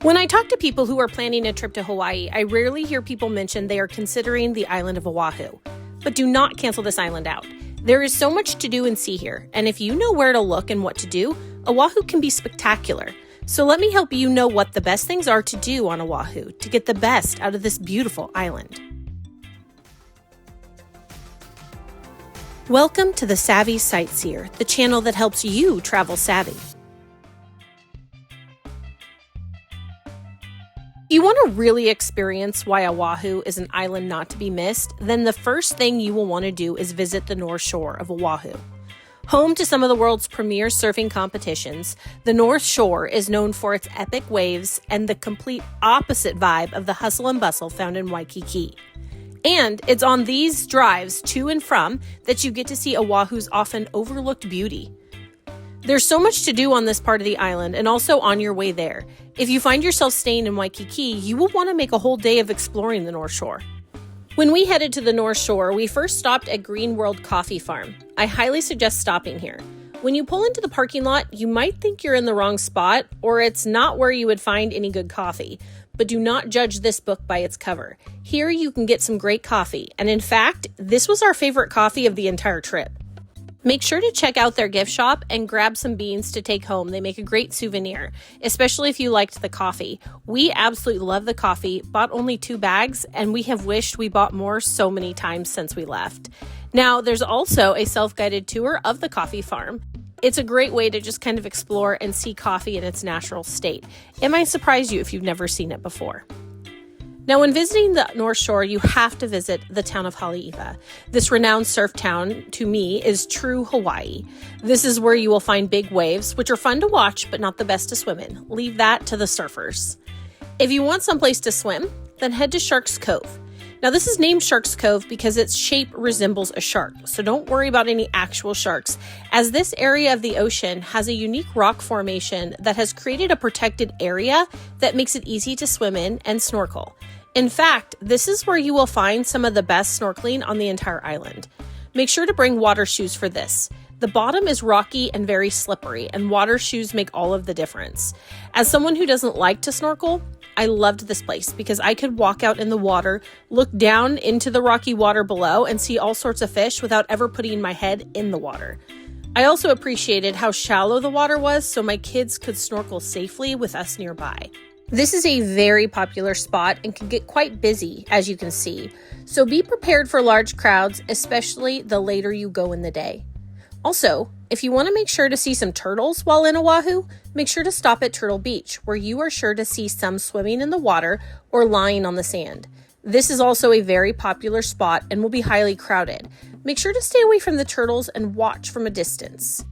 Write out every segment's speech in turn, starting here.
When I talk to people who are planning a trip to Hawaii, I rarely hear people mention they are considering the island of Oahu. But do not cancel this island out. There is so much to do and see here, and if you know where to look and what to do, Oahu can be spectacular. So let me help you know what the best things are to do on Oahu to get the best out of this beautiful island. Welcome to the Savvy Sightseer, the channel that helps you travel savvy. If you want to really experience why Oahu is an island not to be missed, then the first thing you will want to do is visit the North Shore of Oahu. Home to some of the world's premier surfing competitions, the North Shore is known for its epic waves and the complete opposite vibe of the hustle and bustle found in Waikiki. And it's on these drives to and from that you get to see Oahu's often overlooked beauty. There's so much to do on this part of the island and also on your way there. If you find yourself staying in Waikiki, you will want to make a whole day of exploring the North Shore. When we headed to the North Shore, we first stopped at Green World Coffee Farm. I highly suggest stopping here. When you pull into the parking lot, you might think you're in the wrong spot or it's not where you would find any good coffee. But do not judge this book by its cover. Here you can get some great coffee, and in fact, this was our favorite coffee of the entire trip. Make sure to check out their gift shop and grab some beans to take home. They make a great souvenir, especially if you liked the coffee. We absolutely love the coffee, bought only 2 bags, and we have wished we bought more so many times since we left. Now, there's also a self-guided tour of the coffee farm. It's a great way to just kind of explore and see coffee in its natural state. It might surprise you if you've never seen it before. Now, when visiting the North Shore, you have to visit the town of Haleakala. This renowned surf town, to me, is true Hawaii. This is where you will find big waves, which are fun to watch, but not the best to swim in. Leave that to the surfers. If you want someplace to swim, then head to Shark's Cove. Now, this is named Shark's Cove because its shape resembles a shark, so don't worry about any actual sharks, as this area of the ocean has a unique rock formation that has created a protected area that makes it easy to swim in and snorkel. In fact, this is where you will find some of the best snorkeling on the entire island. Make sure to bring water shoes for this. The bottom is rocky and very slippery, and water shoes make all of the difference. As someone who doesn't like to snorkel, I loved this place because I could walk out in the water, look down into the rocky water below, and see all sorts of fish without ever putting my head in the water. I also appreciated how shallow the water was so my kids could snorkel safely with us nearby. This is a very popular spot and can get quite busy, as you can see, so be prepared for large crowds, especially the later you go in the day. Also, if you want to make sure to see some turtles while in Oahu, make sure to stop at Turtle Beach, where you are sure to see some swimming in the water or lying on the sand. This is also a very popular spot and will be highly crowded. Make sure to stay away from the turtles and watch from a distance.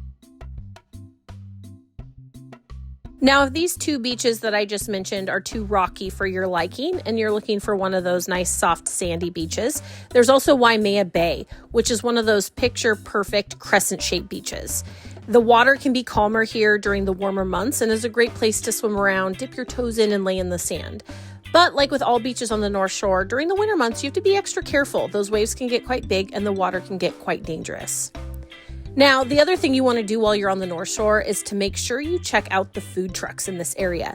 Now, if these 2 beaches that I just mentioned are too rocky for your liking and you're looking for one of those nice soft sandy beaches, there's also Waimea Bay, which is one of those picture-perfect crescent-shaped beaches. The water can be calmer here during the warmer months and is a great place to swim around, dip your toes in, and lay in the sand. But like with all beaches on the North Shore, during the winter months, you have to be extra careful. Those waves can get quite big and the water can get quite dangerous. Now, the other thing you want to do while you're on the North Shore is to make sure you check out the food trucks in this area.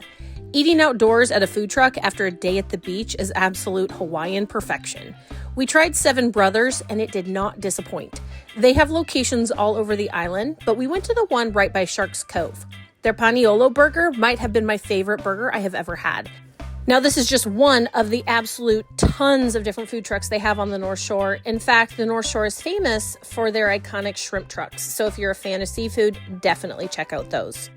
Eating outdoors at a food truck after a day at the beach is absolute Hawaiian perfection. We tried Seven Brothers and it did not disappoint. They have locations all over the island, but we went to the one right by Shark's Cove. Their paniolo burger might have been my favorite burger I have ever had. Now, this is just one of the absolute tons of different food trucks they have on the North Shore. In fact, the North Shore is famous for their iconic shrimp trucks. So if you're a fan of seafood, definitely check out those.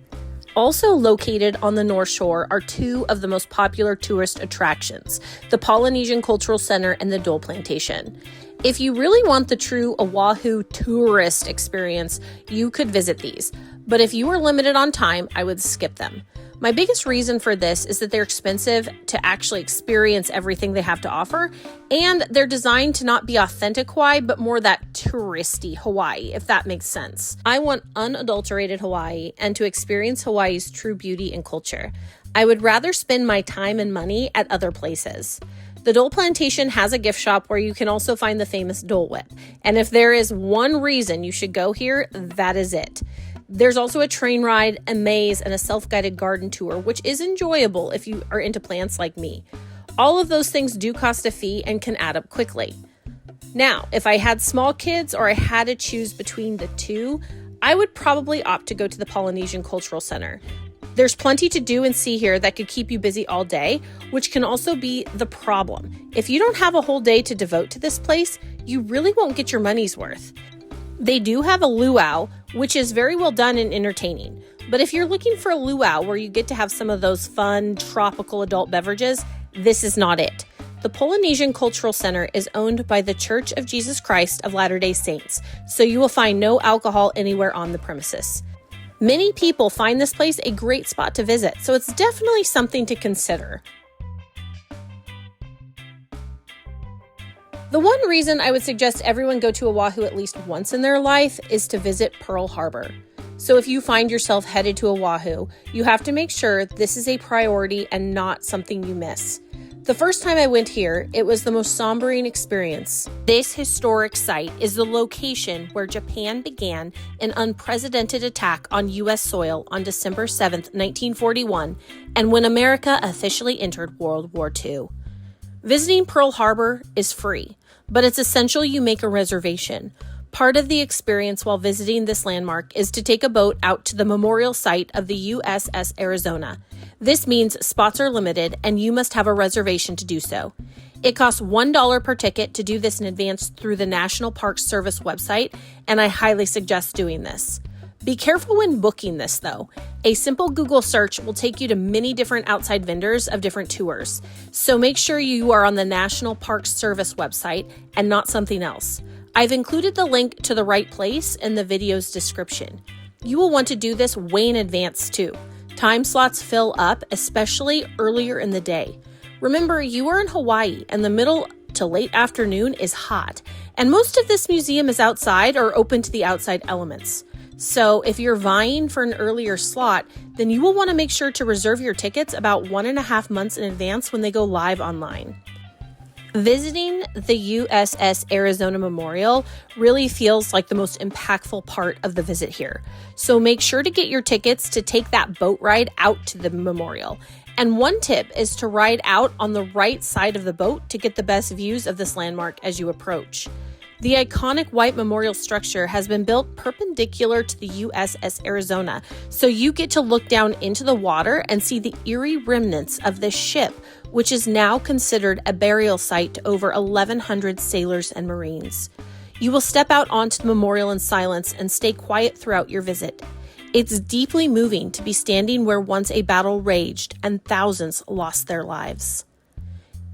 Also located on the North Shore are 2 of the most popular tourist attractions, the Polynesian Cultural Center and the Dole Plantation. If you really want the true Oahu tourist experience, you could visit these. But if you are limited on time, I would skip them. My biggest reason for this is that they're expensive to actually experience everything they have to offer, and they're designed to not be authentic Hawaii, but more that touristy Hawaii, if that makes sense. I want unadulterated Hawaii and to experience Hawaii's true beauty and culture. I would rather spend my time and money at other places. The Dole Plantation has a gift shop where you can also find the famous Dole Whip, and if there is one reason you should go here, that is it. There's also a train ride, a maze, and a self-guided garden tour, which is enjoyable if you are into plants like me. All of those things do cost a fee and can add up quickly. Now, if I had small kids or I had to choose between the two, I would probably opt to go to the Polynesian Cultural Center. There's plenty to do and see here that could keep you busy all day, which can also be the problem. If you don't have a whole day to devote to this place, you really won't get your money's worth. They do have a luau, which is very well done and entertaining. But if you're looking for a luau where you get to have some of those fun, tropical adult beverages, this is not it. The Polynesian Cultural Center is owned by the Church of Jesus Christ of Latter-day Saints, so you will find no alcohol anywhere on the premises. Many people find this place a great spot to visit, so it's definitely something to consider. The one reason I would suggest everyone go to Oahu at least once in their life is to visit Pearl Harbor. So if you find yourself headed to Oahu, you have to make sure this is a priority and not something you miss. The first time I went here, it was the most sombering experience. This historic site is the location where Japan began an unprecedented attack on U.S. soil on December 7, 1941, and when America officially entered World War II. Visiting Pearl Harbor is free, but it's essential you make a reservation. Part of the experience while visiting this landmark is to take a boat out to the memorial site of the USS Arizona. This means spots are limited and you must have a reservation to do so. It costs $1 per ticket to do this in advance through the National Park Service website, and I highly suggest doing this. Be careful when booking this though. A simple Google search will take you to many different outside vendors of different tours, so make sure you are on the National Park Service website and not something else. I've included the link to the right place in the video's description. You will want to do this way in advance too. Time slots fill up, especially earlier in the day. Remember, you are in Hawaii and the middle to late afternoon is hot, and most of this museum is outside or open to the outside elements. So if you're vying for an earlier slot, then you will want to make sure to reserve your tickets about 1.5 months in advance when they go live online. Visiting the USS Arizona Memorial really feels like the most impactful part of the visit here. So make sure to get your tickets to take that boat ride out to the memorial. And one tip is to ride out on the right side of the boat to get the best views of this landmark as you approach. The iconic white memorial structure has been built perpendicular to the USS Arizona, so you get to look down into the water and see the eerie remnants of this ship, which is now considered a burial site to over 1,100 sailors and Marines. You will step out onto the memorial in silence and stay quiet throughout your visit. It's deeply moving to be standing where once a battle raged and thousands lost their lives.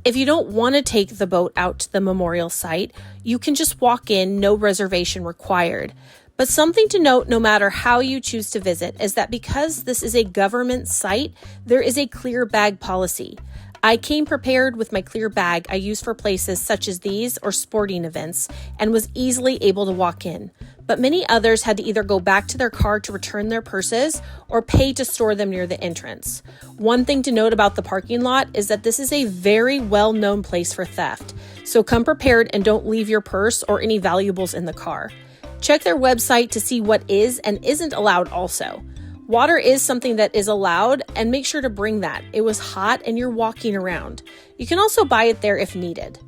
If you don't want to take the boat out to the memorial site, you can just walk in, no reservation required. But something to note no matter how you choose to visit is that because this is a government site, there is a clear bag policy. I came prepared with my clear bag I use for places such as these or sporting events and was easily able to walk in. But many others had to either go back to their car to return their purses or pay to store them near the entrance. One thing to note about the parking lot is that this is a very well-known place for theft. So come prepared and don't leave your purse or any valuables in the car. Check their website to see what is and isn't allowed also. Water is something that is allowed, and make sure to bring that. It was hot and you're walking around. You can also buy it there if needed.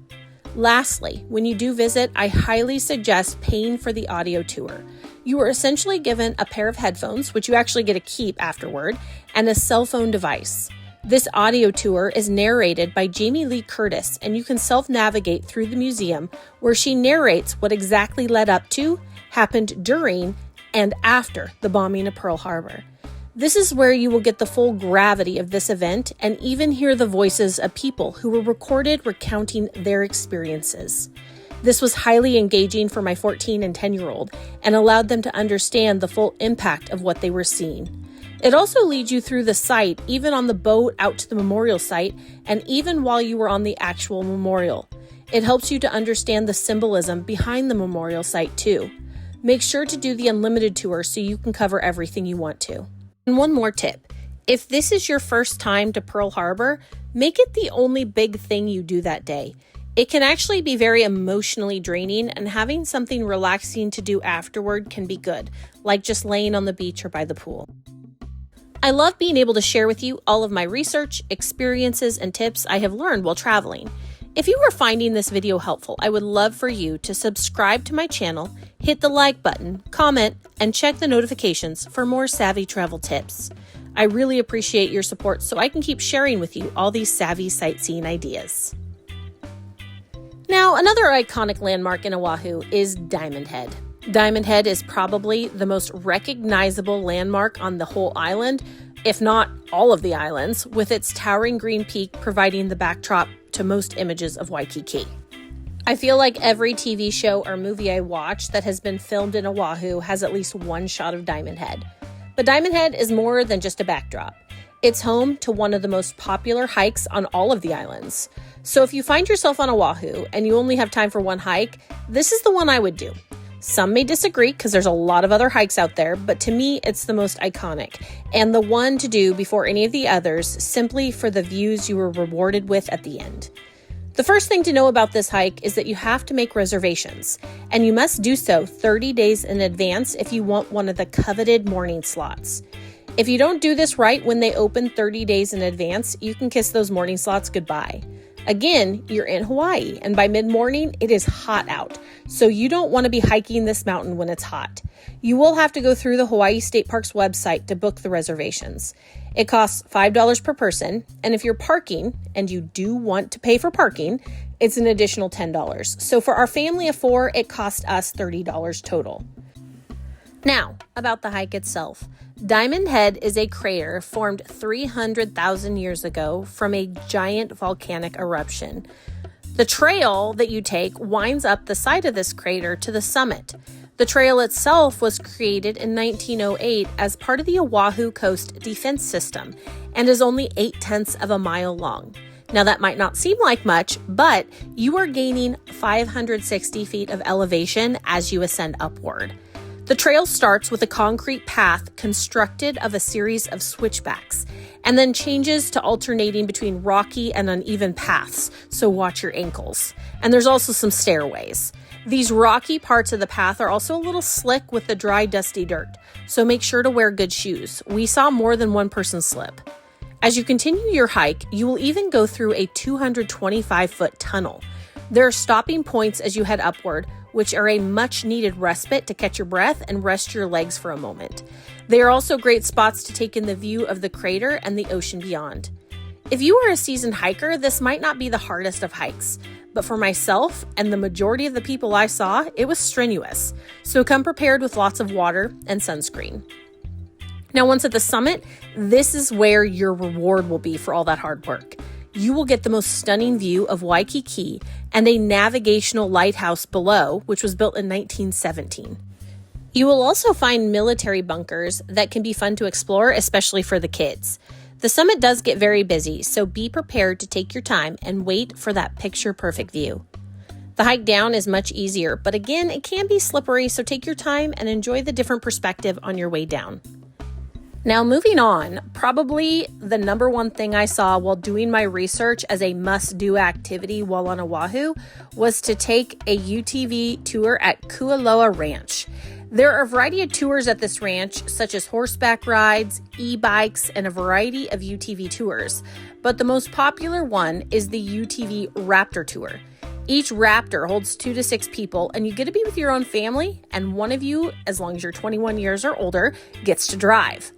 Lastly, when you do visit, I highly suggest paying for the audio tour. You are essentially given a pair of headphones, which you actually get to keep afterward, and a cell phone device. This audio tour is narrated by Jamie Lee Curtis, and you can self-navigate through the museum where she narrates what exactly led up to, happened during, and after the bombing of Pearl Harbor. This is where you will get the full gravity of this event and even hear the voices of people who were recorded recounting their experiences. This was highly engaging for my 14 and 10-year-old and allowed them to understand the full impact of what they were seeing. It also leads you through the site, even on the boat out to the memorial site, and even while you were on the actual memorial. It helps you to understand the symbolism behind the memorial site too. Make sure to do the unlimited tour so you can cover everything you want to. And one more tip. If this is your first time to Pearl Harbor, make it the only big thing you do that day. It can actually be very emotionally draining, and having something relaxing to do afterward can be good, like just laying on the beach or by the pool. I love being able to share with you all of my research, experiences, and tips I have learned while traveling. If you are finding this video helpful, I would love for you to subscribe to my channel, hit the like button, comment, and check the notifications for more savvy travel tips. I really appreciate your support so I can keep sharing with you all these savvy sightseeing ideas. Now, another iconic landmark in Oahu is Diamond Head. Diamond Head is probably the most recognizable landmark on the whole island, if not all of the islands, with its towering green peak providing the backdrop to most images of Waikiki. I feel like every TV show or movie I watch that has been filmed in Oahu has at least one shot of Diamond Head. But Diamond Head is more than just a backdrop. It's home to one of the most popular hikes on all of the islands. So if you find yourself on Oahu and you only have time for one hike, this is the one I would do. Some may disagree because there's a lot of other hikes out there, but to me, it's the most iconic and the one to do before any of the others, simply for the views you were rewarded with at the end. The first thing to know about this hike is that you have to make reservations, and you must do so 30 days in advance if you want one of the coveted morning slots. If you don't do this right when they open 30 days in advance, you can kiss those morning slots goodbye. Again, you're in Hawaii, and by mid-morning, it is hot out, so you don't want to be hiking this mountain when it's hot. You will have to go through the Hawaii State Park's website to book the reservations. It costs $5 per person, and if you're parking, and you do want to pay for parking, it's an additional $10. So for our family of 4, it cost us $30 total. Now, about the hike itself. Diamond Head is a crater formed 300,000 years ago from a giant volcanic eruption. The trail that you take winds up the side of this crater to the summit. The trail itself was created in 1908 as part of the Oahu Coast Defense System and is only 0.8 of a mile long. Now that might not seem like much, but you are gaining 560 feet of elevation as you ascend upward. The trail starts with a concrete path constructed of a series of switchbacks and then changes to alternating between rocky and uneven paths, so watch your ankles. And there's also some stairways. These rocky parts of the path are also a little slick with the dry, dusty dirt, so make sure to wear good shoes. We saw more than one person slip. As you continue your hike, you will even go through a 225-foot tunnel. There are stopping points as you head upward, which are a much-needed respite to catch your breath and rest your legs for a moment. They are also great spots to take in the view of the crater and the ocean beyond. If you are a seasoned hiker, this might not be the hardest of hikes, but for myself and the majority of the people I saw, it was strenuous. So come prepared with lots of water and sunscreen. Now, once at the summit, this is where your reward will be for all that hard work. You will get the most stunning view of Waikiki and a navigational lighthouse below, which was built in 1917. You will also find military bunkers that can be fun to explore, especially for the kids. The summit does get very busy, so be prepared to take your time and wait for that picture-perfect view. The hike down is much easier, but again, it can be slippery, so take your time and enjoy the different perspective on your way down. Now, moving on, probably the number one thing I saw while doing my research as a must-do activity while on Oahu was to take a UTV tour at Kualoa Ranch. There are a variety of tours at this ranch, such as horseback rides, e-bikes, and a variety of UTV tours. But the most popular one is the UTV Raptor Tour. Each Raptor holds 2 to 6 people, and you get to be with your own family, and one of you, as long as you're 21 years or older, gets to drive.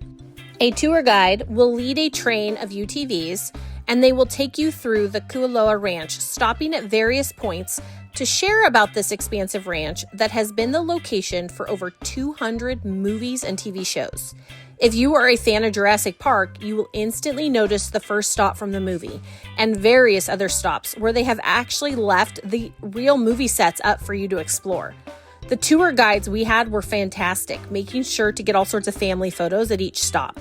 A tour guide will lead a train of UTVs, and they will take you through the Kualoa Ranch, stopping at various points to share about this expansive ranch that has been the location for over 200 movies and TV shows. If you are a fan of Jurassic Park, you will instantly notice the first stop from the movie and various other stops where they have actually left the real movie sets up for you to explore. The tour guides we had were fantastic, making sure to get all sorts of family photos at each stop.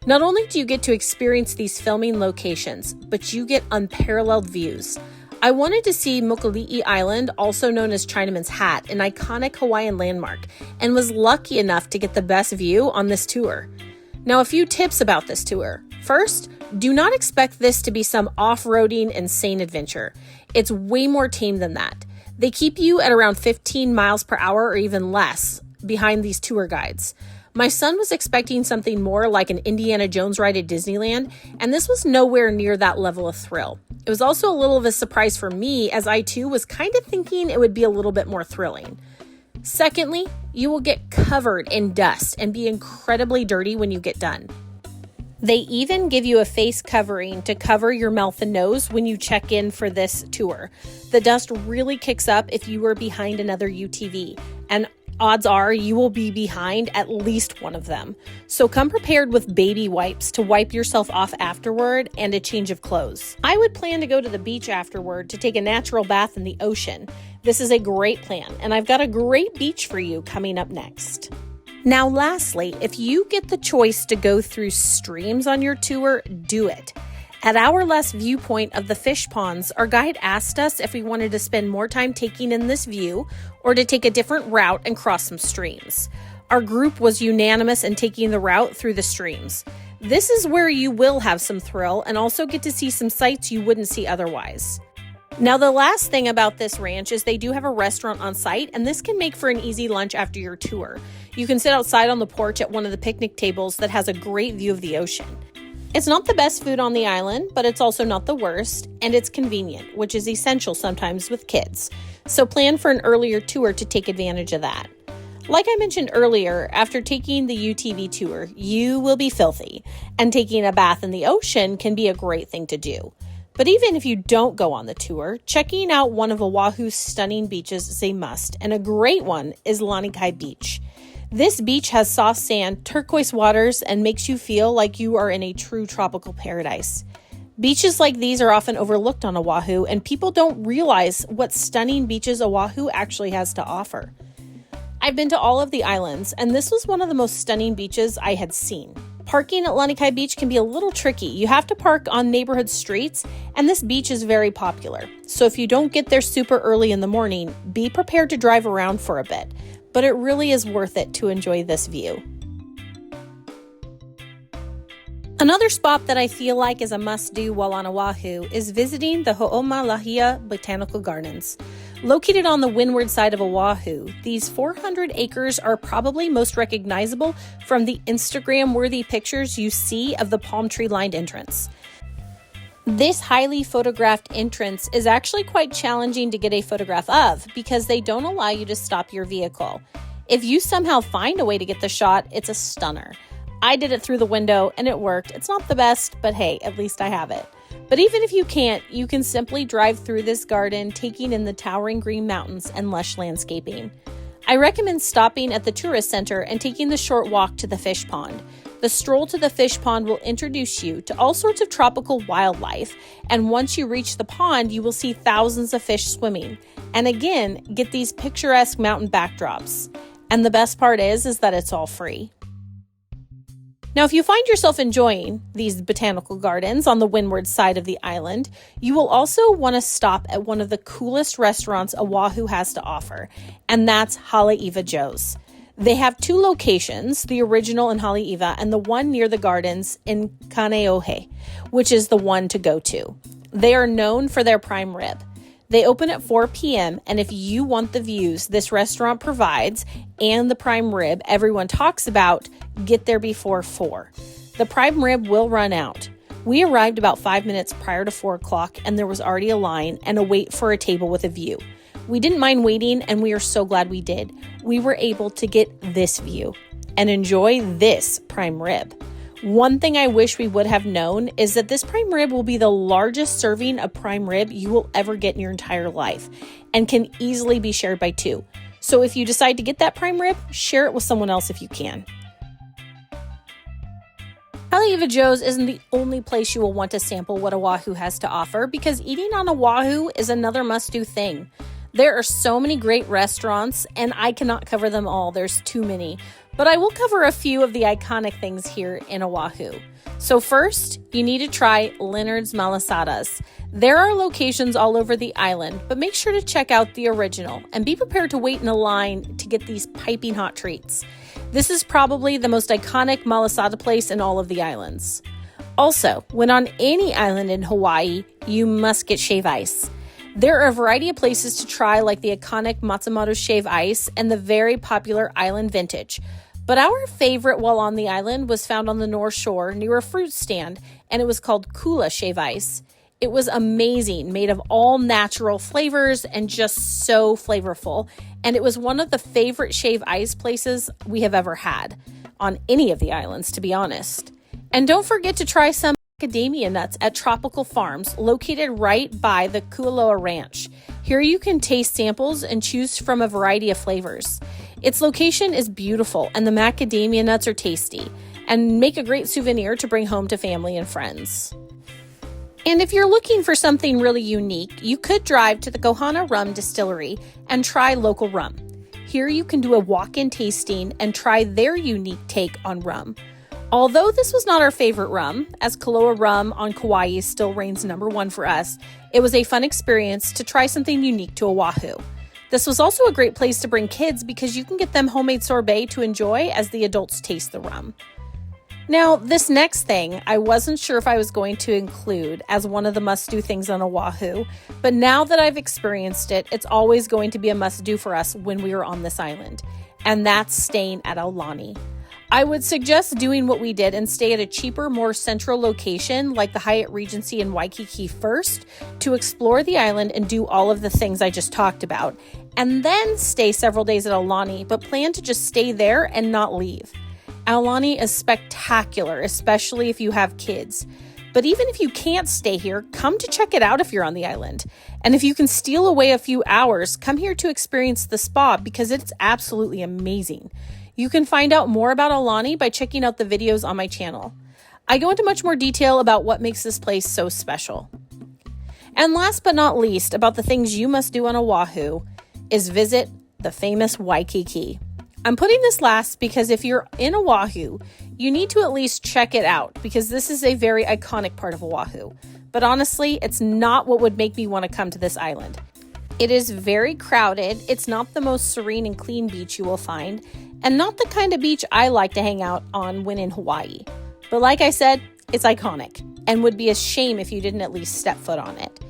Not only do you get to experience these filming locations, but you get unparalleled views. I wanted to see Mokuli'i Island, also known as Chinaman's Hat, an iconic Hawaiian landmark, and was lucky enough to get the best view on this tour. Now, a few tips about this tour. First, Do not expect this to be some off-roading, insane adventure. It's way more tame than that. They keep you at around 15 miles per hour or even less behind these tour guides. My son was expecting something more like an Indiana Jones ride at Disneyland, and this was nowhere near that level of thrill. It was also a little of a surprise for me, as I too was kind of thinking it would be a little bit more thrilling. Secondly, you will get covered in dust and be incredibly dirty when you get done. They even give you a face covering to cover your mouth and nose when you check in for this tour. The dust really kicks up if you are behind another UTV, and odds are you will be behind at least one of them. So come prepared with baby wipes to wipe yourself off afterward and a change of clothes. I would plan to go to the beach afterward to take a natural bath in the ocean. This is a great plan, and I've got a great beach for you coming up next. Now, lastly, if you get the choice to go through streams on your tour, do it. At our last viewpoint of the fish ponds, our guide asked us if we wanted to spend more time taking in this view or to take a different route and cross some streams. Our group was unanimous in taking the route through the streams. This is where you will have some thrill and also get to see some sights you wouldn't see otherwise. Now, the last thing about this ranch is they do have a restaurant on site, and this can make for an easy lunch after your tour. You can sit outside on the porch at one of the picnic tables that has a great view of the ocean. It's not the best food on the island, but it's also not the worst, and it's convenient, which is essential sometimes with kids. So plan for an earlier tour to take advantage of that. Like I mentioned earlier, after taking the UTV tour, you will be filthy, and taking a bath in the ocean can be a great thing to do. But even if you don't go on the tour, checking out one of Oahu's stunning beaches is a must, and a great one is Lanikai Beach. This beach has soft sand, turquoise waters, and makes you feel like you are in a true tropical paradise. Beaches like these are often overlooked on Oahu, and people don't realize what stunning beaches Oahu actually has to offer. I've been to all of the islands, and this was one of the most stunning beaches I had seen. Parking at Lanikai Beach can be a little tricky. You have to park on neighborhood streets, and this beach is very popular. So if you don't get there super early in the morning, be prepared to drive around for a bit. But it really is worth it to enjoy this view. Another spot that I feel like is a must-do while on Oahu is visiting the Ho'omalahia Botanical Gardens. Located on the windward side of Oahu, these 400 acres are probably most recognizable from the Instagram-worthy pictures you see of the palm tree-lined entrance. This highly photographed entrance is actually quite challenging to get a photograph of because they don't allow you to stop your vehicle. If you somehow find a way to get the shot, it's a stunner. I did it through the window and it worked. It's not the best, but hey, at least I have it. But even if you can't, you can simply drive through this garden, taking in the towering green mountains and lush landscaping. I recommend stopping at the tourist center and taking the short walk to the fish pond. The stroll to the fish pond will introduce you to all sorts of tropical wildlife, and once you reach the pond, you will see thousands of fish swimming, and again, get these picturesque mountain backdrops. And the best part is that it's all free. Now, if you find yourself enjoying these botanical gardens on the windward side of the island, you will also want to stop at one of the coolest restaurants Oahu has to offer, and that's Haleiwa Joe's. They have two locations, the original in Haleiwa and the one near the gardens in Kaneohe, which is the one to go to. They are known for their prime rib. They open at 4 p.m., and if you want the views this restaurant provides and the prime rib everyone talks about, get there before 4. The prime rib will run out. We arrived about 5 minutes prior to 4 o'clock, and there was already a line and a wait for a table with a view. We didn't mind waiting, and we are so glad we did. We were able to get this view and enjoy this prime rib. One thing I wish we would have known is that this prime rib will be the largest serving of prime rib you will ever get in your entire life and can easily be shared by 2. So if you decide to get that prime rib, share it with someone else if you can. Haleiwa Joe's isn't the only place you will want to sample what Oahu has to offer, because eating on Oahu is another must-do thing. There are so many great restaurants, and I cannot cover them all. There's too many. But I will cover a few of the iconic things here in Oahu. So first, you need to try Leonard's Malasadas. There are locations all over the island, but make sure to check out the original and be prepared to wait in a line to get these piping hot treats. This is probably the most iconic malasada place in all of the islands. Also, when on any island in Hawaii, you must get shave ice. There are a variety of places to try, like the iconic Matsumoto shave ice and the very popular Island Vintage. But our favorite while on the island was found on the North Shore near a fruit stand, and it was called Kula shave ice. It was amazing, made of all natural flavors and just so flavorful. And it was one of the favorite shave ice places we have ever had on any of the islands, to be honest. And don't forget to try some macadamia nuts at Tropical Farms, located right by the Kualoa Ranch. Here you can taste samples and choose from a variety of flavors. Its location is beautiful, and the macadamia nuts are tasty and make a great souvenir to bring home to family and friends. And if you're looking for something really unique, you could drive to the Kohana Rum Distillery and try local rum. Here you can do a walk-in tasting and try their unique take on rum. Although this was not our favorite rum, as Kualoa rum on Kauai still reigns number one for us, it was a fun experience to try something unique to Oahu. This was also a great place to bring kids because you can get them homemade sorbet to enjoy as the adults taste the rum. Now, this next thing, I wasn't sure if I was going to include as one of the must-do things on Oahu, but now that I've experienced it, it's always going to be a must-do for us when we are on this island, and that's staying at Aulani. I would suggest doing what we did and stay at a cheaper, more central location like the Hyatt Regency in Waikiki first to explore the island and do all of the things I just talked about, and then stay several days at Aulani, but plan to just stay there and not leave. Aulani is spectacular, especially if you have kids. But even if you can't stay here, come to check it out if you're on the island. And if you can steal away a few hours, come here to experience the spa because it's absolutely amazing. You can find out more about Aulani by checking out the videos on my channel. I go into much more detail about what makes this place so special. And last but not least, about the things you must do on Oahu is visit the famous Waikiki. I'm putting this last because if you're in Oahu, you need to at least check it out because this is a very iconic part of Oahu. But honestly, it's not what would make me want to come to this island. It is very crowded, it's not the most serene and clean beach you will find, and not the kind of beach I like to hang out on when in Hawaii. But like I said, it's iconic and would be a shame if you didn't at least step foot on it.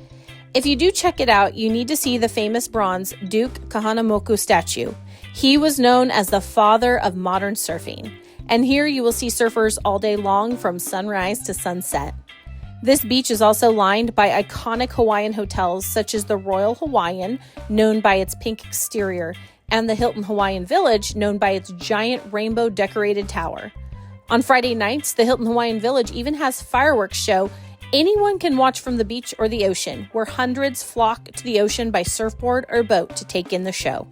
If you do check it out, you need to see the famous bronze Duke Kahanamoku statue. He was known as the father of modern surfing, and here you will see surfers all day long from sunrise to sunset. This beach is also lined by iconic Hawaiian hotels such as the Royal Hawaiian, known by its pink exterior, and the Hilton Hawaiian Village, known by its giant rainbow-decorated tower. On Friday nights, the Hilton Hawaiian Village even has fireworks show anyone can watch from the beach or the ocean, where hundreds flock to the ocean by surfboard or boat to take in the show.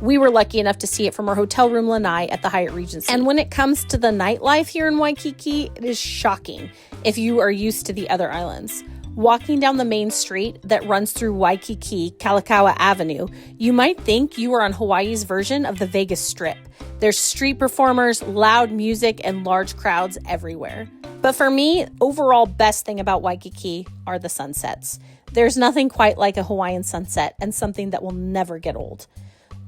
We were lucky enough to see it from our hotel room lanai at the Hyatt Regency. And when it comes to the nightlife here in Waikiki, it is shocking if you are used to the other islands. Walking down the main street that runs through Waikiki, Kalakaua Avenue, you might think you are on Hawaii's version of the Vegas Strip. There's street performers, loud music, and large crowds everywhere. But for me, overall best thing about Waikiki are the sunsets. There's nothing quite like a Hawaiian sunset and something that will never get old.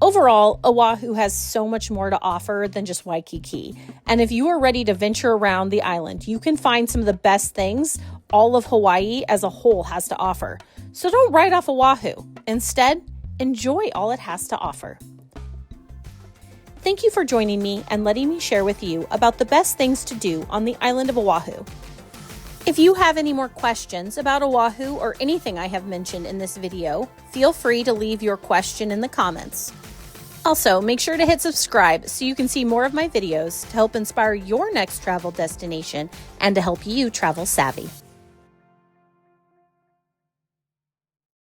Overall, Oahu has so much more to offer than just Waikiki. And if you are ready to venture around the island, you can find some of the best things all of Hawaii as a whole has to offer. So don't write off Oahu. Instead, enjoy all it has to offer. Thank you for joining me and letting me share with you about the best things to do on the island of Oahu. If you have any more questions about Oahu or anything I have mentioned in this video, feel free to leave your question in the comments. Also, make sure to hit subscribe so you can see more of my videos to help inspire your next travel destination and to help you travel savvy.